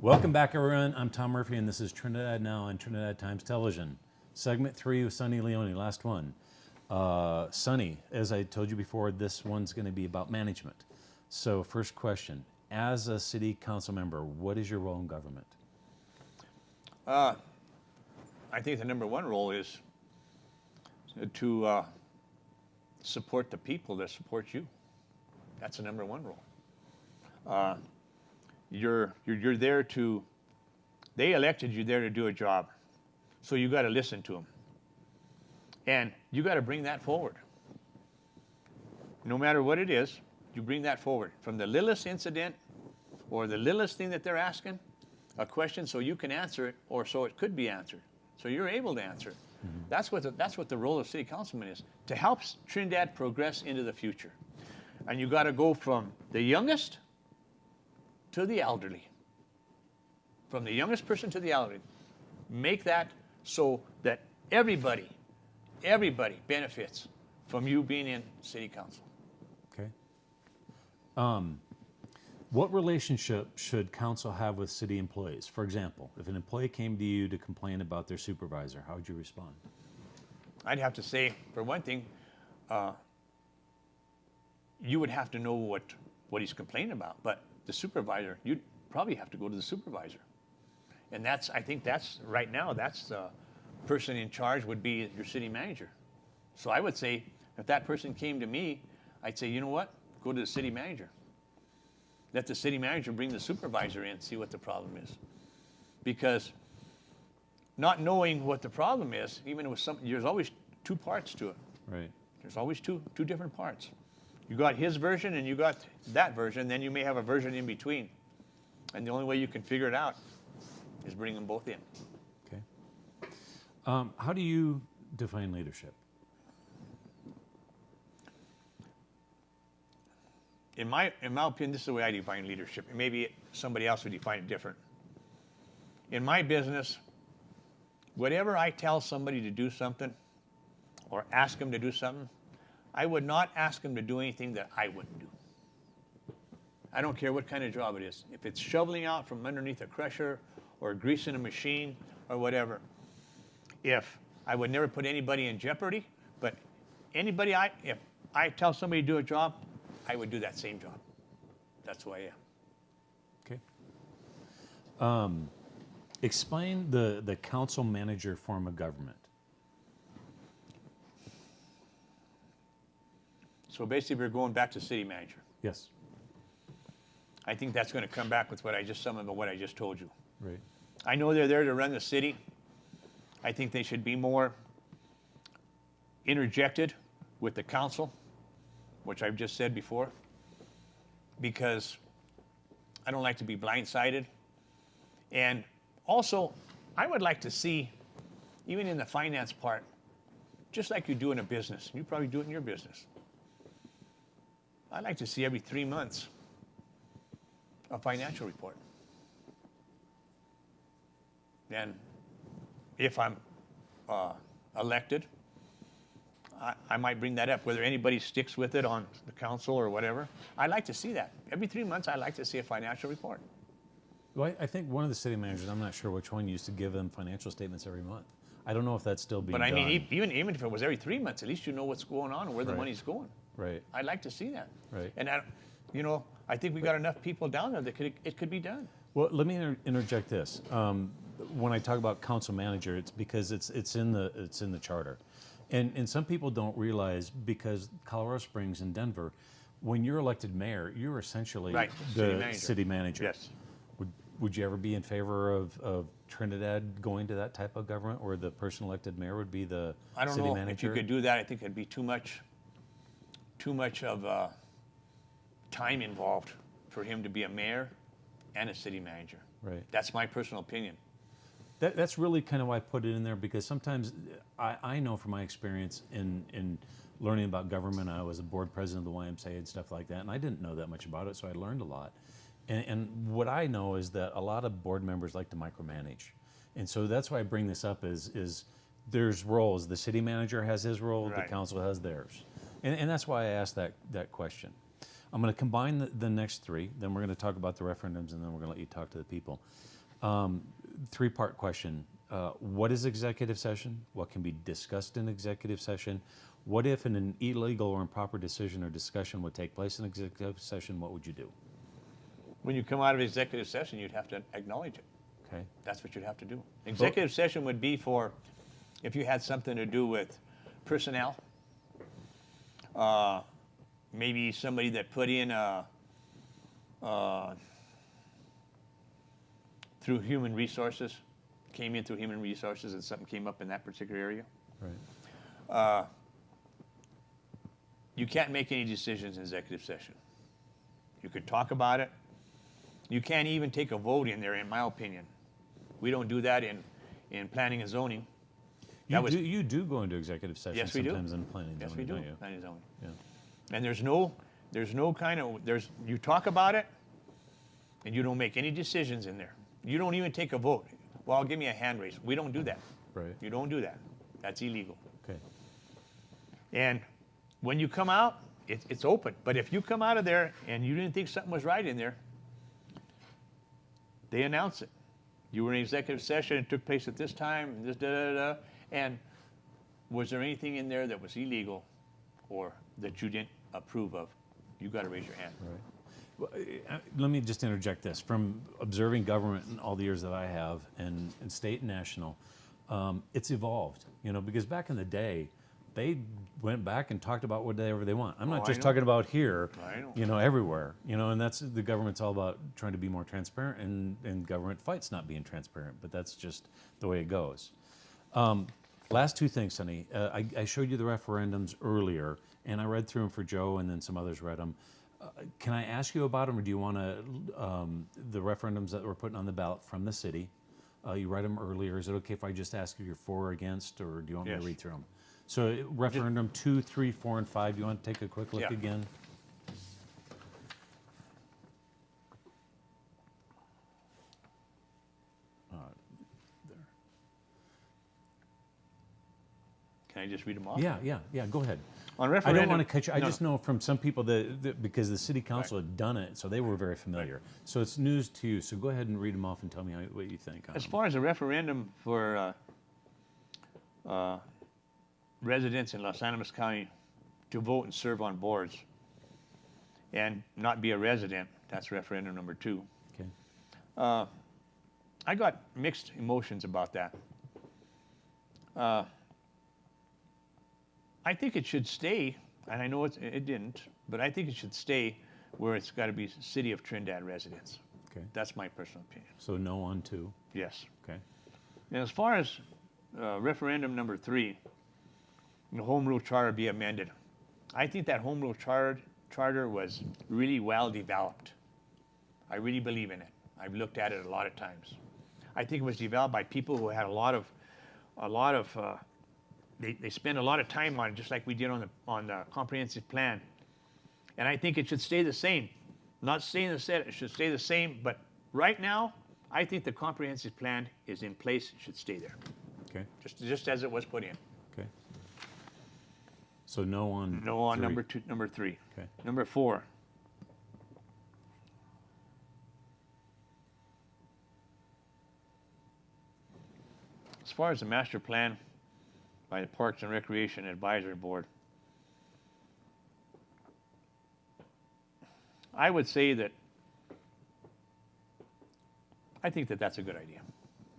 Welcome back, everyone. I'm Tom Murphy, and this is Trinidad Now on Trinidad Times Television. Segment 3 with Sonnie Leone, last one. Sonnie, as I told you before, this one's going to be about management. So first question, as a city council member, what is your role in government? I think the number one role is to support the people that support you. That's the number one role. You're there to, they elected you there to do a job. So you got to listen to them. And you got to bring that forward. No matter what it is, you bring that forward. From the littlest incident or the littlest thing that they're asking, a question so you can answer it, or so it could be answered. So you're able to answer it. Mm-hmm. That's what the role of city councilman is, to help Trinidad progress into the future. And you got to go from the youngest to the elderly. From the youngest person to the elderly. Make that so that everybody benefits from you being in city council. Okay. What relationship should council have with city employees? For example, if an employee came to you to complain about their supervisor, how would you respond? I'd have to say, for one thing, you would have to know what he's complaining about. But the supervisor, you'd probably have to go to the supervisor. And I think that's, right now, that's the person in charge would be your city manager. So I would say, if that person came to me, I'd say, you know what? Go to the city manager. Let the city manager bring the supervisor in, see what the problem is. Because not knowing what the problem is, even with there's always two parts to it. Right. There's always two different parts. You got his version and you got that version, then you may have a version in between. And the only way you can figure it out is bring them both in. Okay. How do you define leadership? In my opinion, this is the way I define leadership. Maybe somebody else would define it different. In my business, whatever I tell somebody to do something or ask them to do something, I would not ask them to do anything that I wouldn't do. I don't care what kind of job it is. If it's shoveling out from underneath a crusher or greasing a machine or whatever, if I would never put anybody in jeopardy, but if I tell somebody to do a job, I would do that same job. That's who I am. Okay. Explain the council manager form of government. So basically, we're going back to city manager. Yes. I think that's going to come back with some of what I just told you. Right. I know they're there to run the city. I think they should be more interjected with the council, which I've just said before, because I don't like to be blindsided. And also, I would like to see, even in the finance part, just like you do in a business, you probably do it in your business, I'd like to see every 3 months a financial report. And if I'm elected, I might bring that up, whether anybody sticks with it on the council or whatever. I'd like to see that. Every 3 months, I'd like to see a financial report. Well, I think one of the city managers, I'm not sure which one, used to give them financial statements every month. I don't know if that's still being done. But I mean, even if it was every 3 months, at least you know what's going on and where the money's going. Right. I'd like to see that. Right. And I think we got enough people down there that it could be done. Well, let me interject this. When I talk about council manager, it's because it's in the charter, and some people don't realize, because Colorado Springs and Denver, when you're elected mayor, you're essentially the city manager. Yes. Would you ever be in favor of Trinidad going to that type of government, where the person elected mayor would be the city manager? I don't know if you could do that. I think it'd be too much of time involved for him to be a mayor and a city manager. Right. That's my personal opinion. That's really kind of why I put it in there, because sometimes I know from my experience in learning about government, I was a board president of the YMCA and stuff like that, and I didn't know that much about it, so I learned a lot. And what I know is that a lot of board members like to micromanage. And so that's why I bring this up is there's roles. The city manager has his role, the council has theirs. And that's why I asked that question. I'm going to combine the next three. Then we're going to talk about the referendums, and then we're going to let you talk to the people. Three-part question. What is executive session? What can be discussed in executive session? What if an illegal or improper decision or discussion would take place in executive session? What would you do? When you come out of executive session, you'd have to acknowledge it. Okay. That's what you'd have to do. Executive session would be for if you had something to do with personnel, maybe somebody that put in through human resources, came in through human resources and something came up in that particular area. Right. You can't make any decisions in executive session. You could talk about it. You can't even take a vote in there, in my opinion. We don't do that in planning and zoning. You do go into executive session Yes, we do. sometimes in planning and Yes, zoning, we do. don't you? Planning and zoning. Yeah. And there's no kind of, you talk about it, and you don't make any decisions in there. You don't even take a vote. Well, give me a hand raise. We don't do that. Right. You don't do that. That's illegal. Okay. And when you come out, it's open. But if you come out of there and you didn't think something was right in there, they announce it. You were in executive session, it took place at this time, this da-da-da, and was there anything in there that was illegal or that you didn't approve of? You got to raise your hand. Right. Well, let me just interject this. From observing government in all the years that I have, and state and national, it's evolved. You know, because back in the day, they went back and talked about whatever they want. I'm not just talking about here, you know, everywhere. You know, and that's the government's all about trying to be more transparent, and government fights not being transparent. But that's just the way it goes. Last two things, Sonnie. I showed you the referendums earlier, and I read through them for Joe, and then some others read them. Can I ask you about them, or do you want to, the referendums that we're putting on the ballot from the city? You read them earlier. Is it okay if I just ask you you're for or against, or do you want me to read through them? So referendum 2, 3, 4, and 5, you want to take a quick look again? There. Can I just read them off? Yeah, go ahead. On I referendum, don't want to cut you. I just know from some people that because the city council had done it, so they were very familiar. So it's news to you. So go ahead and read them off and tell me what you think. As far as a referendum for residents in Los Animas County to vote and serve on boards and not be a resident, that's referendum number 2. Okay. I got mixed emotions about that. I think it should stay, and I know it didn't, but I think it should stay where it's got to be City of Trinidad residents. Okay. That's my personal opinion. So no on 2. Yes. Okay. And as far as referendum number 3, the Home Rule Charter be amended, I think that Home Rule Charter was really well developed. I really believe in it. I've looked at it a lot of times. I think it was developed by people who had a lot of they spend a lot of time on it, just like we did on the comprehensive plan. And I think it should stay the same. Not saying that it should stay the same, but right now, I think the comprehensive plan is in place. It should stay there. Okay. Just as it was put in. Okay. So no on. No on 3. number 3. Okay. Number 4. As far as the master plan by the Parks and Recreation Advisory Board, I would say that I think that that's a good idea.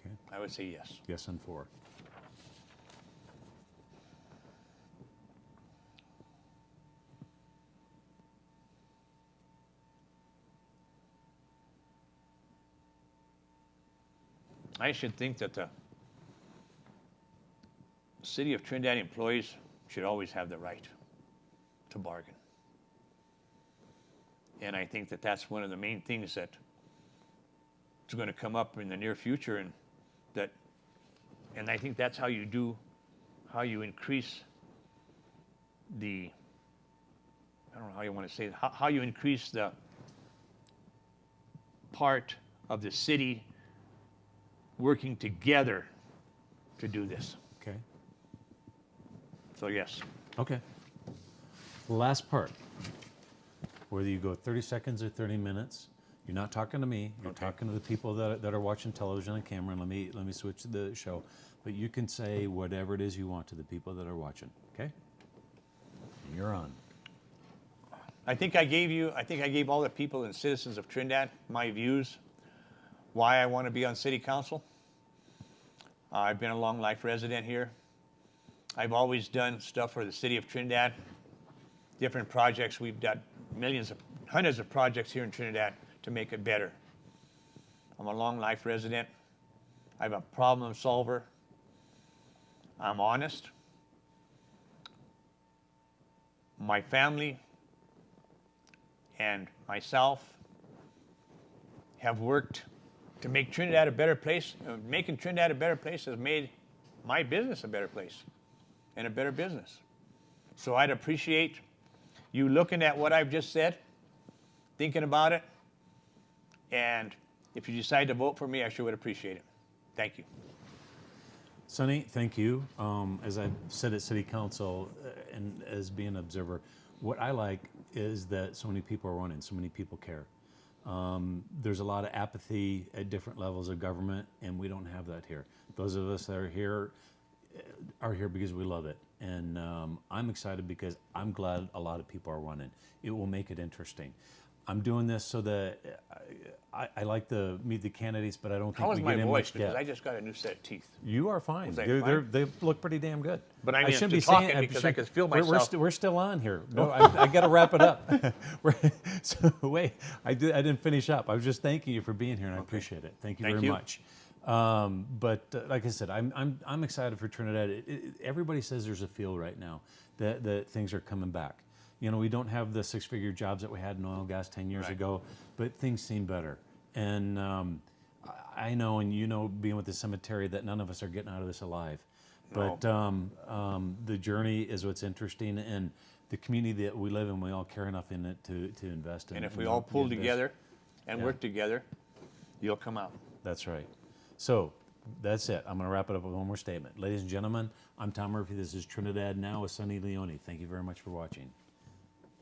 Okay. I would say yes. Yes on 4. I should think that the City of Trinidad employees should always have the right to bargain. And I think that that's one of the main things that is going to come up in the near future, and I think that's how you increase the, I don't know how you want to say it, how you increase the part of the city working together to do this. Okay. So yes. Okay. Last part. Whether you go 30 seconds or 30 minutes, you're not talking to me. You're Okay. talking to the people that are watching television on camera. And let me switch the show. But you can say whatever it is you want to the people that are watching. Okay? You're on. I think I gave all the people and citizens of Trinidad my views, why I want to be on city council. I've been a long life resident here. I've always done stuff for the city of Trinidad, different projects. We've done hundreds of projects here in Trinidad to make it better. I'm a long life resident. I'm a problem solver. I'm honest. My family and myself have worked to make Trinidad a better place. Making Trinidad a better place has made my business a better place and a better business. So I'd appreciate you looking at what I've just said, thinking about it, and if you decide to vote for me, I sure would appreciate it. Thank you. Sonnie, thank you. As I said at City Council and as being an observer, what I like is that so many people are running, so many people care. There's a lot of apathy at different levels of government, and we don't have that here. Those of us that are here because we love it. And I'm excited because I'm glad a lot of people are running. It will make it interesting. I'm doing this so that I like to meet the candidates, but I don't think How is we my get in voice? much Because depth. I just got a new set of teeth. You are fine. Was I They're- fine? They look pretty damn good. But I mean, shouldn't to be talk saying it because I could feel we're myself. we're still on here. No, I got to wrap it up. So wait, I didn't finish up. I was just thanking you for being here, and I appreciate it. Thank you Thank very you. much. But like I said, I'm excited for Trinidad. Everybody says there's a feel right now that things are coming back. You know, we don't have the six-figure jobs that we had in oil and gas 10 years Right. ago, but things seem better. And I know, and you know, being with the cemetery, that none of us are getting out of this alive. But the journey is what's interesting, and the community that we live in, we all care enough in it to invest in. And if we all pull together and Yeah. work together, you'll come out. That's right. So that's it. I'm going to wrap it up with one more statement. Ladies and gentlemen, I'm Tom Murphy. This is Trinidad Now with Sonnie Leone. Thank you very much for watching.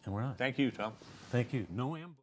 And we're on. Thank you, Tom. Thank you. No ambush.